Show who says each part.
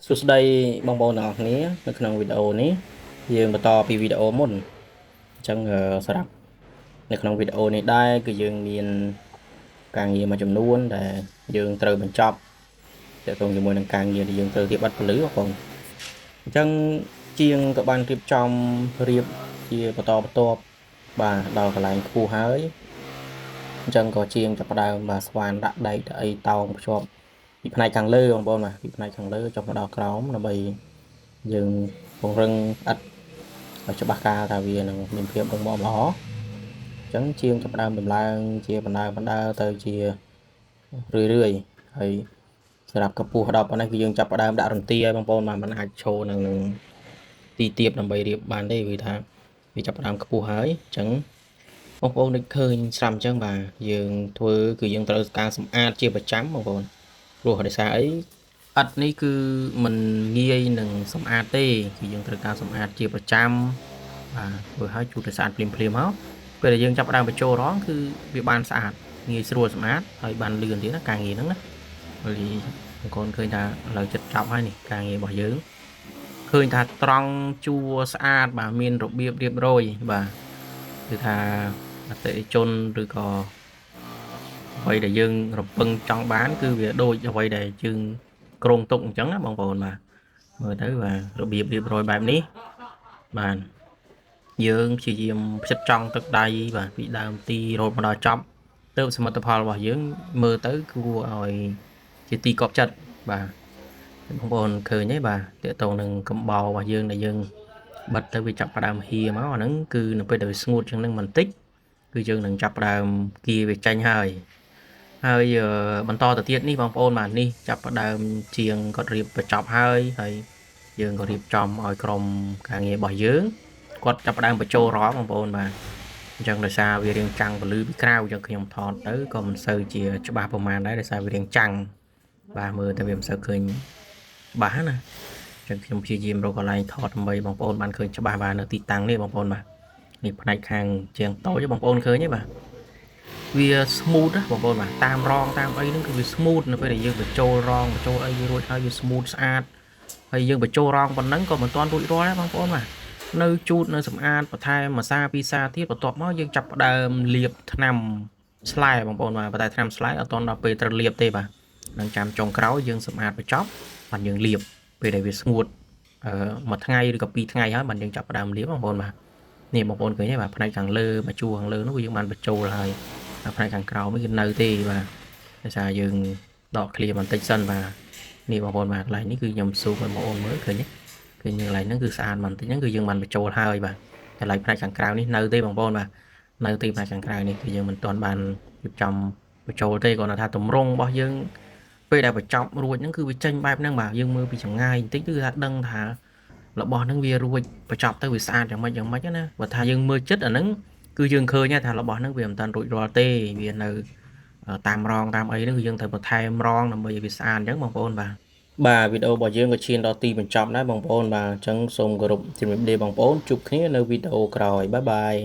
Speaker 1: សួស្តីបងប្អូនទាំងអស់គ្នានៅក្នុងវីដេអូនេះយើងបន្តពីវីដេអូមុនអញ្ចឹងសម្រាប់នៅក្នុងវីដេអូនេះដែរគឺយើងមានការងារមួយចំនួនដែលយើងត្រូវបញ្ចប់ទាក់ទងជាមួយនឹងការងារដែលយើងត្រូវរៀបប័ណ្ណពលឺបងប្អូនអញ្ចឹងជាងក៏បានរៀបចំរៀបជាបន្តបន្ទាប់បាទដល់កន្លែងខ្ពស់ហើយអញ្ចឹងក៏ជាងចាប់ផ្ដើមបាទស្វានដាក់ដែកអីតោងភ្ជាប់ពីផ្នែកខាងលើបងប្អូនបាទពីផ្នែកខាងលើចុះមកដល់ក្រោមដើម្បីយើងពង្រឹងឥដ្ឋឲ្យច្បាស់ការថាវានឹងមានភាពរឹងមាំល្អអញ្ចឹងជាងចាប់ផ្ដើមដំឡើងជាបណ្ដើទៅជារឿយហើយសម្រាប់កម្ពស់ដល់ប៉ុណ្ណេះគឺយើងចាប់ផ្ដើមដាក់រន្ទាឲ្យបងប្អូនបានមិនអាចឈរនៅនឹងទីទាបដើម្បីរៀបបានទេvìថាវាចាប់ផ្ដើមខ្ពស់ហើយអញ្ចឹងបងប្អូននឹកឃើញស្រាប់អញ្ចឹងបាទយើងធ្វើគឺយើងត្រូវការសម្អាតជាប្រចាំបងប្អូនព្រោះដោយសារអីឥដ្ឋនេះគឺมันងាយនឹងសម្អាតទេគឺយើងត្រូវការសម្អាតជាប្រចាំបាទធ្វើឲ្យជូតឲ្យស្អាតភ្លាមមកពេលដែលយើងចាប់ផ្ដើមបញ្ចូលរងគឺវាបានស្អាតងាយស្រួលសម្អាតហើយបានលឿនទៀតណាការងារហ្នឹងណាហើយបងប្អូនឃើញថាឥឡូវចិត្តចប់ហើយនេះការងាររបស់យើងឃើញថាត្រង់ជួរស្អាតបាទមានរបៀបរៀបរយបាទគឺថាអតិថិជនឬក៏អ្វីដែលយើងរំពឹងចង់បានគឺវាដូចអ្វីដែលយើងគ្រោងទុកអញ្ចឹងណាបងប្អូនបាទមើលទៅបាទរបៀបរៀបរយបែបនេះបាទយើងព្យាយាមផ្ចិតចង់ទឹកដៃបាទពីដើមទីរហូតមកដល់ចប់ទៅសមិទ្ធផលរបស់យើងមើលទៅគួរឲ្យជាទីកប់ចិត្តបាទបងប្អូនឃើញទេបាទតើតោងនឹងកំបោររបស់យើងដែលយើងបិទទៅវាចាប់ផ្ដើមហៀមកអាហ្នឹងគឺនៅពេលដែលវាស្ងួតជាងនឹងបន្តិចគឺយើងនឹងចាប់ផ្ដើមគៀវាចេញហើយបន្តទៅទៀតនេះបងប្អូនបាទនេះចាប់ផ្ដើមជាងគាត់រៀបបញ្ចប់ហើយយើងក៏រៀបចំឲ្យក្រុមការងាររបស់យើងគាត់ចាប់ផ្ដើមបញ្ចូលរងបងប្អូនបាទអញ្ចឹងដោយសារវារៀងចាំងពលឺពីក្រៅអញ្ចឹងខ្ញុំថតទៅក៏មិនសូវជាច្បាស់ប្រហែលដែរដោយសារវារៀងចាំងបាទមើលតែវាមិនសូវឃើញច្បាស់ណាអញ្ចឹងខ្ញុំព្យាយាមរកកន្លែងថតដើម្បីបងប្អូនបានឃើញច្បាស់បាទនៅទីតាំងនេះបងប្អូនបាទនេះផ្នែកខាងជាងតូចបងប្អូនឃើញទេបាទវា smooth ណាបងប្អូនបាទតាមរងតាមអីហ្នឹងគឺវា smooth នៅពេលដែលយើងបញ្ចូលរងបញ្ចូលអីរួចហើយវា smooth ស្អាតហើយយើងបញ្ចូលរងប៉ុណ្ណឹងក៏មិនទាន់រួចរាល់ដែរបងប្អូនបាទនៅជូតនៅសម្អាតបន្ថែមមួយសាពីរសាទៀតបន្ទាប់មកយើងចាប់ផ្ដើមលាបថ្នាំស្លែបងប្អូនបាទតែថ្នាំស្លែអត់ទាន់ដល់ពេលត្រូវលាបទេបាទនឹងចាំចុងក្រោយយើងសម្អាតបញ្ចប់បានយើងលាបពេលដែលវាស្ងួតមួយថ្ងៃឬក៏ពីរថ្ងៃហើយបានយើងចាប់ផ្ដើមលាបបងប្អូនបាទនេះបងប្អូនឃើញទេបាទផ្នែកខាងលើមកជួរខាងលើនោះយើងបានបញ្ចូលហើយផ្នែកខាងក្រោមនេះគឺនៅទេបាទដោយសារយើងដកឃ្លៀបន្តិចសិនបាទនេះបងប្អូនបាទកន្លែងនេះគឺខ្ញុំស៊ូមឲ្យបងប្អូនមើលឃើញទេគឺកន្លែងហ្នឹងគឺស្អាតបន្តិចហ្នឹងគឺយើងបានបញ្ចូលហើយបាទកន្លែងផ្នែកខាងក្រៅនេះនៅទេបងប្អូនបាទនៅទេផ្នែកខាងក្រៅនេះគឺយើងមិនទាន់បានរៀបចំបញ្ចូលទេគាត់ថាតម្រង់របស់យើងពេលដែលបញ្ចប់រួចហ្នឹងគឺវាចេញបែបហ្នឹងបាទយើងមើលពីចម្ងាយបន្តិចគឺថាដឹងថារបស់ហ្នឹងវារួចបញ្ចប់ទៅវាស្អាតយ៉ាងម៉េចណាបើថាយើងមើលចិត្តអាហ្នឹងគឺយើងឃើញថារបស់ហ្នឹងវាមិនតាន់រួចរាល់ទេវានៅតាមរងតាមអីហ្នឹងគឺយើងត្រូវបន្ថែមរងដើម្បីឲ្យវាស្អាតអញ្ចឹងបងប្អូនបាទវីដេអូរបស់យើងក៏ឈានដល់ទីបញ្ចប់ដែរបងប្អូនបាទអញ្ចឹងសូមគោរពជំរាបលាបងប្អូនជួបគ្នានៅវីដេអូក្រោយបាយបាយ